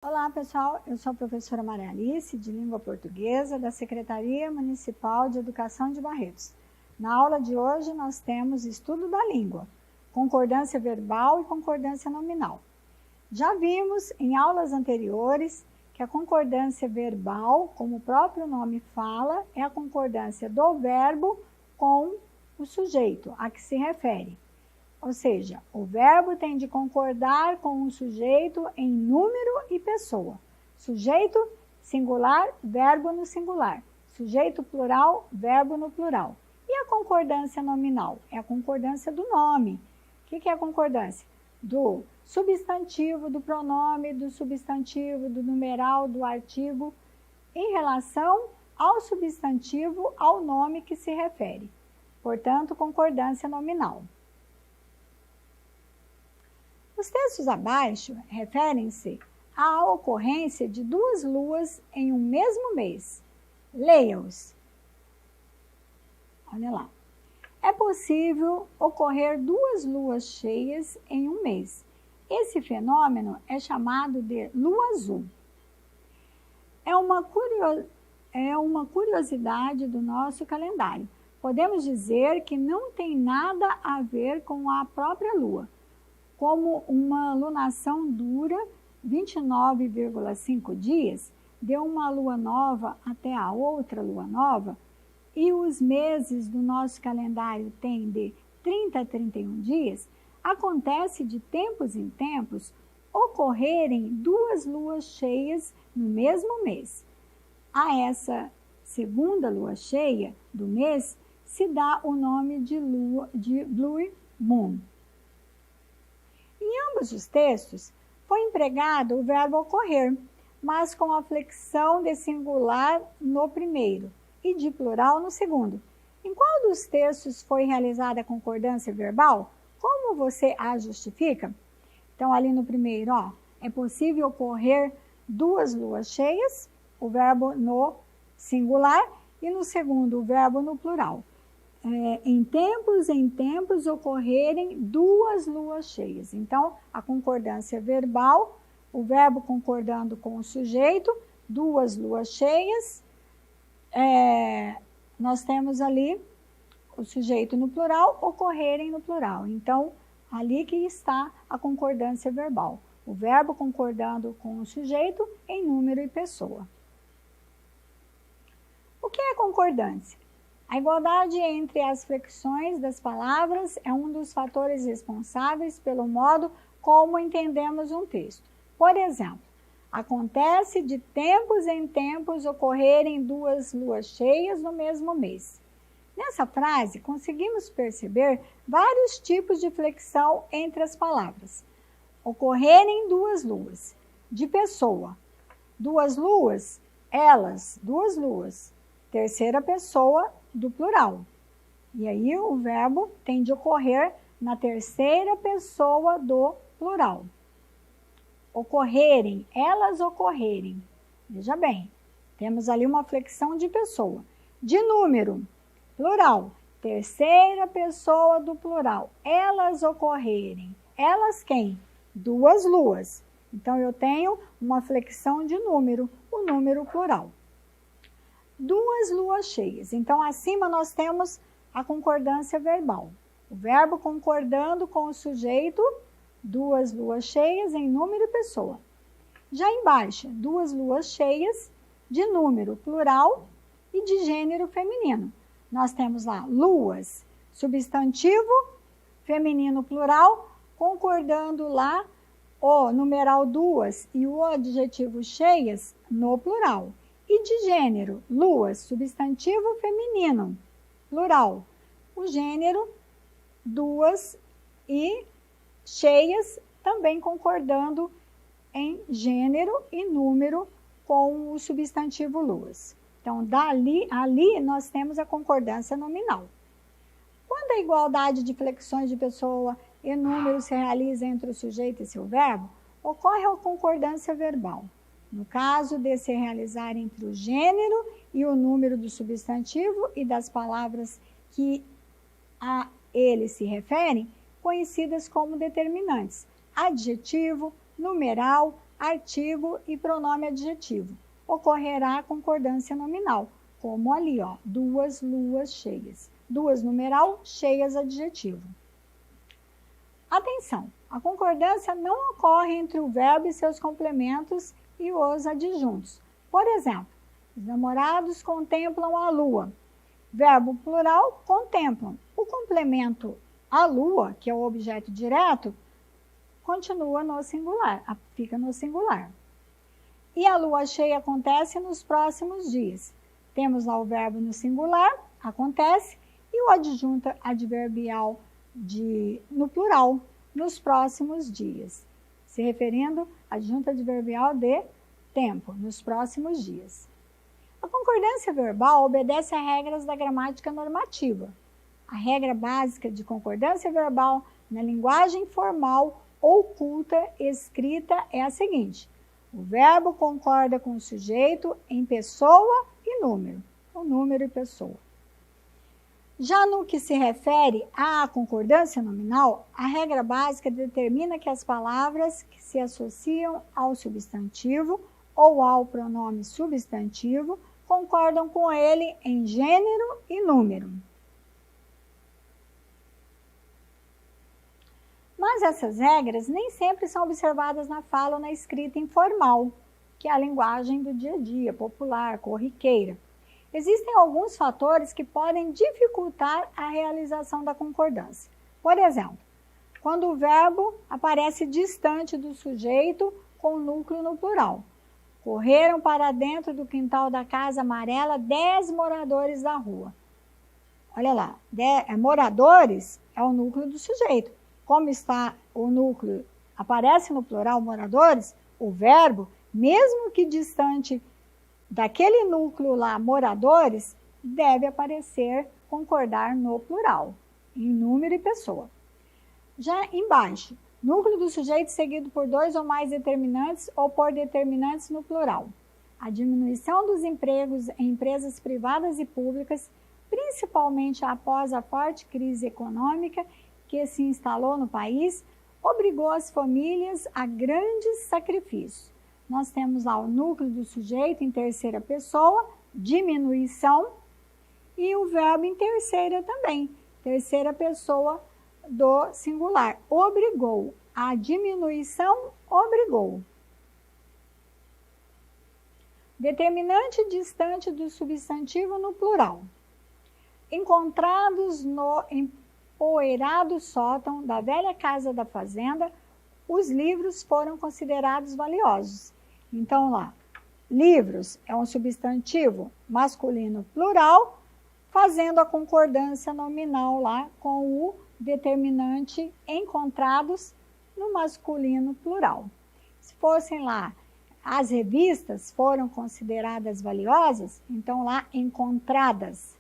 Olá pessoal, eu sou a professora Maria Alice de Língua Portuguesa da Secretaria Municipal de Educação de Barretos. Na aula de hoje nós temos estudo da língua, concordância verbal e concordância nominal. Já vimos em aulas anteriores que a concordância verbal, como o próprio nome fala, é a concordância do verbo com o sujeito a que se refere. Ou seja, o verbo tem de concordar com o sujeito em número e pessoa. Sujeito singular, verbo no singular. Sujeito plural, verbo no plural. E a concordância nominal? É a concordância do nome. O que é a concordância? Do substantivo, do pronome, do substantivo, do numeral, do artigo, em relação ao substantivo, ao nome que se refere. Portanto, concordância nominal. Os textos abaixo referem-se à ocorrência de duas luas em um mesmo mês. Leia-os. Olha lá. É possível ocorrer duas luas cheias em um mês. Esse fenômeno é chamado de lua azul. É uma curiosidade do nosso calendário. Podemos dizer que não tem nada a ver com a própria lua. Como uma lunação dura 29,5 dias, de uma lua nova até a outra lua nova, e os meses do nosso calendário têm de 30 a 31 dias, acontece de tempos em tempos ocorrerem duas luas cheias no mesmo mês. A essa segunda lua cheia do mês se dá o nome de Blue Moon. Em ambos os textos, foi empregado o verbo ocorrer, mas com a flexão de singular no primeiro e de plural no segundo. Em qual dos textos foi realizada a concordância verbal? Como você a justifica? Então, ali no primeiro, é possível ocorrer duas luas cheias, o verbo no singular, e no segundo, o verbo no plural. Em tempos ocorrerem duas luas cheias. Então, a concordância verbal, o verbo concordando com o sujeito, duas luas cheias, nós temos ali o sujeito no plural, ocorrerem no plural. Então, ali que está a concordância verbal, o verbo concordando com o sujeito em número e pessoa. O que é concordância? A igualdade entre as flexões das palavras é um dos fatores responsáveis pelo modo como entendemos um texto. Por exemplo, acontece de tempos em tempos ocorrerem duas luas cheias no mesmo mês. Nessa frase, conseguimos perceber vários tipos de flexão entre as palavras. Ocorrerem duas luas, de pessoa. Duas luas, elas, duas luas. Terceira pessoa do plural. E aí o verbo tem de ocorrer na terceira pessoa do plural. Ocorrerem, elas ocorrerem. Veja bem, temos ali uma flexão de pessoa. De número, plural. Terceira pessoa do plural. Elas ocorrerem. Elas quem? Duas luas. Então, eu tenho uma flexão de número, o número plural. Duas luas cheias. Então, acima nós temos a concordância verbal. O verbo concordando com o sujeito, duas luas cheias em número e pessoa. Já embaixo, duas luas cheias de número plural e de gênero feminino. Nós temos lá luas, substantivo feminino plural, concordando lá o numeral duas e o adjetivo cheias no plural. E de gênero, luas, substantivo feminino, plural. O gênero, duas e cheias, também concordando em gênero e número com o substantivo luas. Então, ali nós temos a concordância nominal. Quando a igualdade de flexões de pessoa e número se realiza entre o sujeito e seu verbo, ocorre a concordância verbal. No caso de se realizar entre o gênero e o número do substantivo e das palavras que a ele se referem, conhecidas como determinantes, adjetivo, numeral, artigo e pronome adjetivo. Ocorrerá a concordância nominal, como ali, ó, 2 luas cheias. 2 numeral, cheias adjetivo. Atenção, a concordância não ocorre entre o verbo e seus complementos e os adjuntos. Por exemplo, os namorados contemplam a lua. Verbo plural, contemplam. O complemento a lua, que é o objeto direto, continua no singular, fica no singular. E a lua cheia acontece nos próximos dias. Temos lá o verbo no singular, acontece, e o adjunto adverbial no plural, nos próximos dias. Se referindo à adjunto adverbial de tempo, nos próximos dias. A concordância verbal obedece a regras da gramática normativa. A regra básica de concordância verbal na linguagem formal ou culta escrita é a seguinte: o verbo concorda com o sujeito em pessoa e número, o número e pessoa. Já no que se refere à concordância nominal, a regra básica determina que as palavras que se associam ao substantivo ou ao pronome substantivo concordam com ele em gênero e número. Mas essas regras nem sempre são observadas na fala ou na escrita informal, que é a linguagem do dia a dia, popular, corriqueira. Existem alguns fatores que podem dificultar a realização da concordância. Por exemplo, quando o verbo aparece distante do sujeito com o núcleo no plural. Correram para dentro do quintal da casa amarela 10 moradores da rua. Olha lá, moradores é o núcleo do sujeito. Como está o núcleo, aparece no plural moradores, o verbo, mesmo que distante daquele núcleo lá, moradores, deve aparecer, concordar no plural, em número e pessoa. Já embaixo, núcleo do sujeito seguido por 2 ou mais determinantes ou por determinantes no plural. A diminuição dos empregos em empresas privadas e públicas, principalmente após a forte crise econômica que se instalou no país, obrigou as famílias a grandes sacrifícios. Nós temos lá o núcleo do sujeito em terceira pessoa, diminuição, e o verbo em terceira também, terceira pessoa do singular. Obrigou. A diminuição obrigou. Determinante distante do substantivo no plural. Encontrados no empoeirado sótão da velha casa da fazenda, os livros foram considerados valiosos. Então, lá, livros é um substantivo masculino plural, fazendo a concordância nominal lá com o determinante encontrados no masculino plural. Se fossem lá, as revistas foram consideradas valiosas, então lá, encontradas.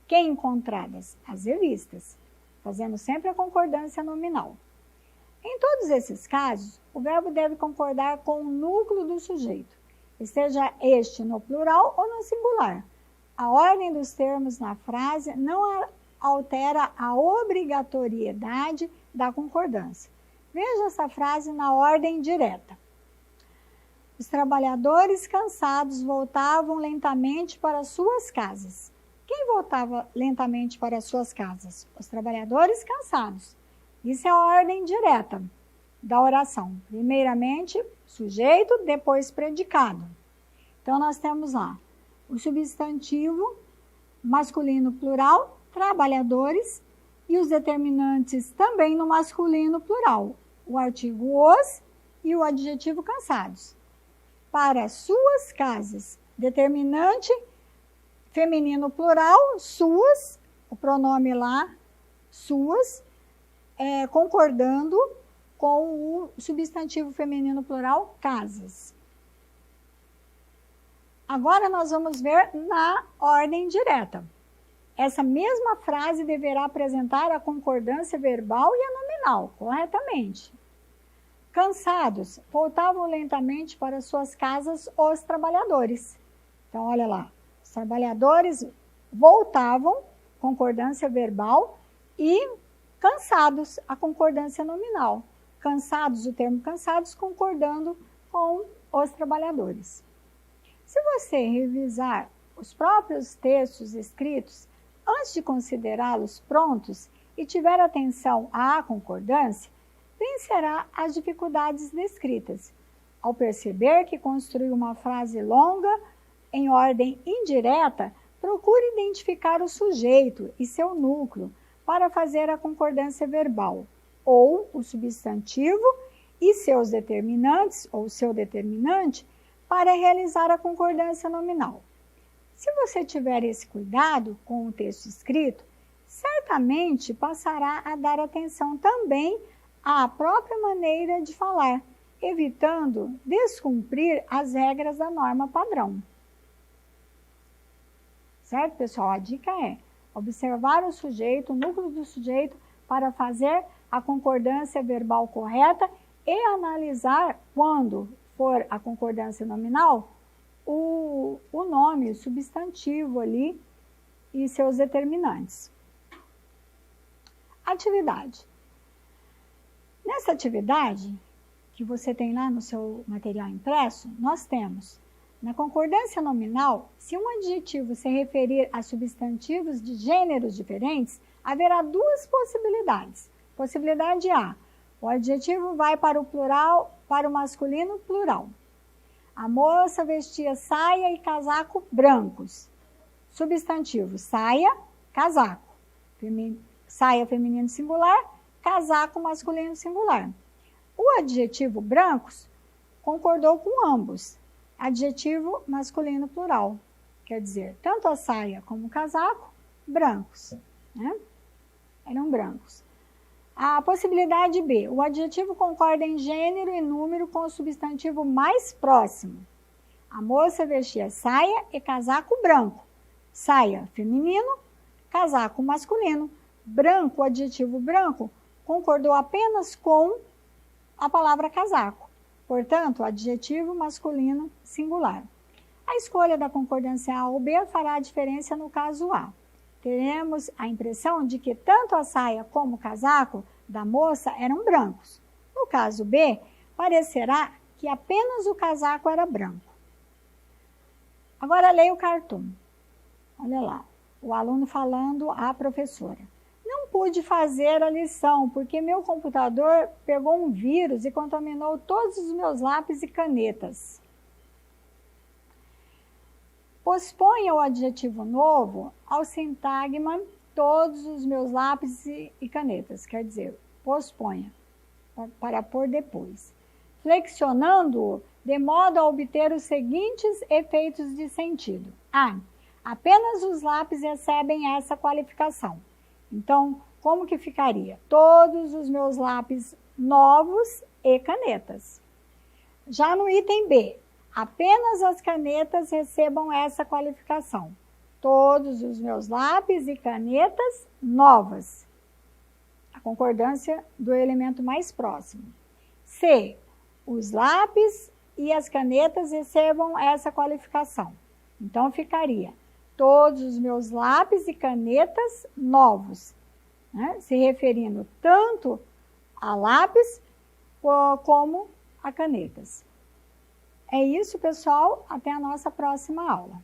Quem encontradas? As revistas, fazendo sempre a concordância nominal. Em todos esses casos, o verbo deve concordar com o núcleo do sujeito, esteja este no plural ou no singular. A ordem dos termos na frase não altera a obrigatoriedade da concordância. Veja essa frase na ordem direta. Os trabalhadores cansados voltavam lentamente para suas casas. Quem voltava lentamente para suas casas? Os trabalhadores cansados. Isso é a ordem direta da oração. Primeiramente, sujeito, depois predicado. Então, nós temos lá o substantivo masculino plural, trabalhadores, e os determinantes também no masculino plural, o artigo os e o adjetivo cansados. Para suas casas, determinante feminino plural, suas, o pronome lá, suas, concordando com o substantivo feminino plural, casas. Agora nós vamos ver na ordem direta. Essa mesma frase deverá apresentar a concordância verbal e a nominal, corretamente. Cansados, voltavam lentamente para suas casas os trabalhadores. Então, olha lá, os trabalhadores voltavam, concordância verbal, e cansados, a concordância nominal. Cansados, o termo cansados, concordando com os trabalhadores. Se você revisar os próprios textos escritos antes de considerá-los prontos e tiver atenção à concordância, vencerá as dificuldades descritas. Ao perceber que construiu uma frase longa em ordem indireta, procure identificar o sujeito e seu núcleo para fazer a concordância verbal, ou o substantivo e seus determinantes, ou seu determinante, para realizar a concordância nominal. Se você tiver esse cuidado com o texto escrito, certamente passará a dar atenção também à própria maneira de falar, evitando descumprir as regras da norma padrão. Certo, pessoal? A dica é observar o sujeito, o núcleo do sujeito, para fazer a concordância verbal correta e analisar, quando for a concordância nominal, o nome, o substantivo ali e seus determinantes. Atividade. Nessa atividade, que você tem lá no seu material impresso, nós temos, na concordância nominal, se um adjetivo se referir a substantivos de gêneros diferentes, haverá duas possibilidades. Possibilidade A, o adjetivo vai para o plural, para o masculino plural. A moça vestia saia e casaco brancos. Substantivo, saia, casaco. Saia feminino singular, casaco masculino singular. O adjetivo brancos concordou com ambos. Adjetivo masculino plural. Quer dizer, tanto a saia como o casaco, brancos. Né? Eram brancos. A possibilidade B, o adjetivo concorda em gênero e número com o substantivo mais próximo. A moça vestia saia e casaco branco. Saia feminino, casaco masculino. Branco, o adjetivo branco, concordou apenas com a palavra casaco. Portanto, adjetivo masculino singular. A escolha da concordância A ou B fará a diferença no caso A. Teremos a impressão de que tanto a saia como o casaco da moça eram brancos. No caso B, parecerá que apenas o casaco era branco. Agora leia o cartoon. Olha lá, o aluno falando à professora. Não pude fazer a lição porque meu computador pegou um vírus e contaminou todos os meus lápis e canetas. Posponha o adjetivo novo ao sintagma todos os meus lápis e canetas. Quer dizer, posponha para pôr depois. Flexionando-o de modo a obter os seguintes efeitos de sentido. A. Apenas os lápis recebem essa qualificação. Então, como que ficaria? Todos os meus lápis novos e canetas. Já no item B, apenas as canetas recebam essa qualificação. Todos os meus lápis e canetas novas. A concordância do elemento mais próximo. C, os lápis e as canetas recebam essa qualificação. Então, ficaria todos os meus lápis e canetas novos, né? Se referindo tanto a lápis como a canetas. É isso, pessoal. Até a nossa próxima aula.